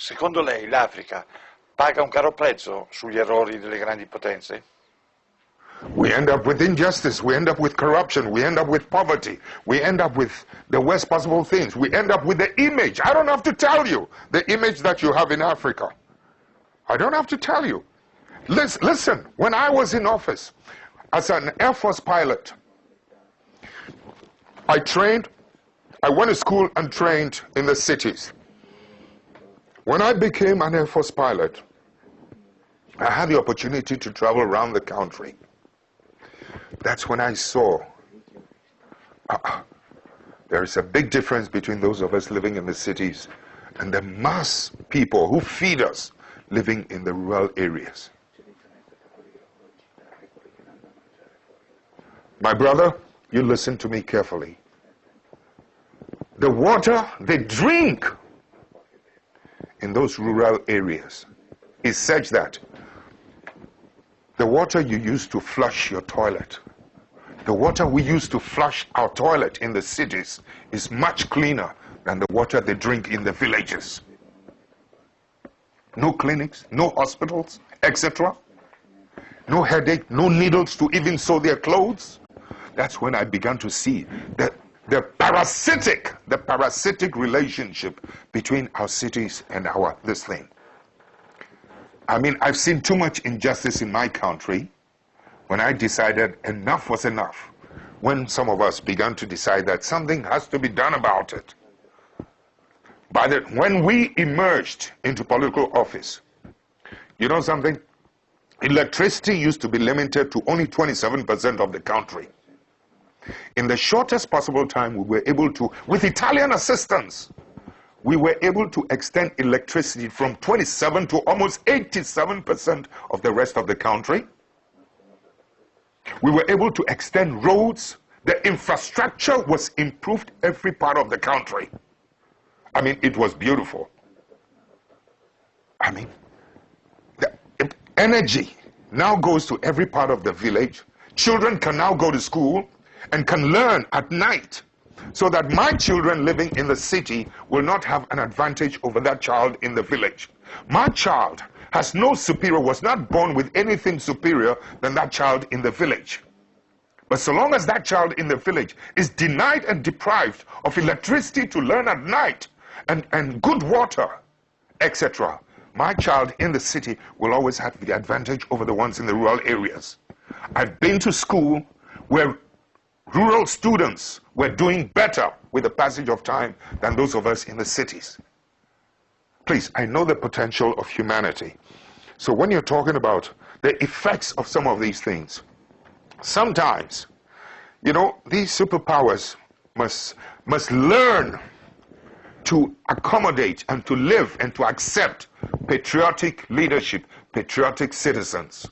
Secondo lei l'Africa paga un caro prezzo sugli errori delle grandi potenze? We end up with injustice, we end up with corruption, we end up with poverty, we end up with the worst possible things, we end up with the image. I don't have to tell you the image that you have in Africa. I don't have to tell you. Listen, when I was in office as an Air Force pilot, I went to school and trained in the cities. When I became an Air Force pilot, I had the opportunity to travel around the country. That's when I saw there is a big difference between those of us living in the cities and the mass people who feed us living in the rural areas. My brother, you listen to me carefully. The water they drink in those rural areas is such that the water you use to flush your toilet, the water we use to flush our toilet in the cities is much cleaner than the water they drink in the villages. No clinics, no hospitals, etc. No headache, no needles to even sew their clothes. That's when I began to see the parasitic relationship between our cities and this thing. I mean, I've seen too much injustice in my country when I decided enough was enough. When some of us began to decide that something has to be done about it. When we emerged into political office, you know something? Electricity used to be limited to only 27% of the country. In the shortest possible time, we were able to, with Italian assistance, we were able to extend electricity from 27 to almost 87% of the rest of the country. We were able to extend roads. The infrastructure was improved every part of the country. I mean, it was beautiful. I mean, the energy now goes to every part of the village. Children can now go to school and can learn at night, so that my children living in the city will not have an advantage over that child in the village. My child has no superior, was not born with anything superior than that child in the village. But so long as that child in the village is denied and deprived of electricity to learn at night and good water, etc., my child in the city will always have the advantage over the ones in the rural areas. I've been to school where rural students were doing better with the passage of time than those of us in the cities. Please, I know the potential of humanity. So when you're talking about the effects of some of these things, sometimes, you know, these superpowers must learn to accommodate and to live and to accept patriotic leadership, patriotic citizens.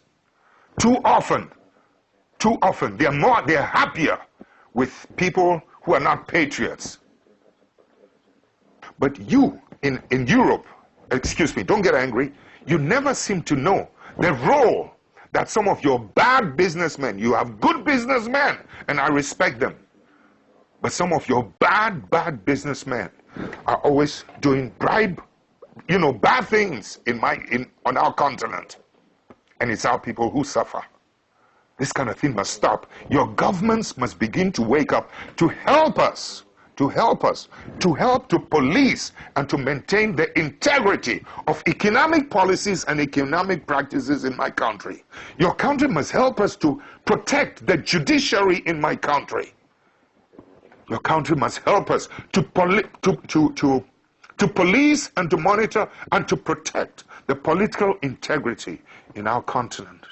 Too often, they're happier with people who are not patriots. But you, in Europe, excuse me, don't get angry, you never seem to know the role that some of your bad businessmen, you have good businessmen, and I respect them, but some of your bad businessmen are always doing bad things on our continent. And it's our people who suffer. This kind of thing must stop. Your governments must begin to wake up to help us, to help to police and to maintain the integrity of economic policies and economic practices in my country. Your country must help us to protect the judiciary in my country. Your country must help us to police and to monitor and to protect the political integrity in our continent.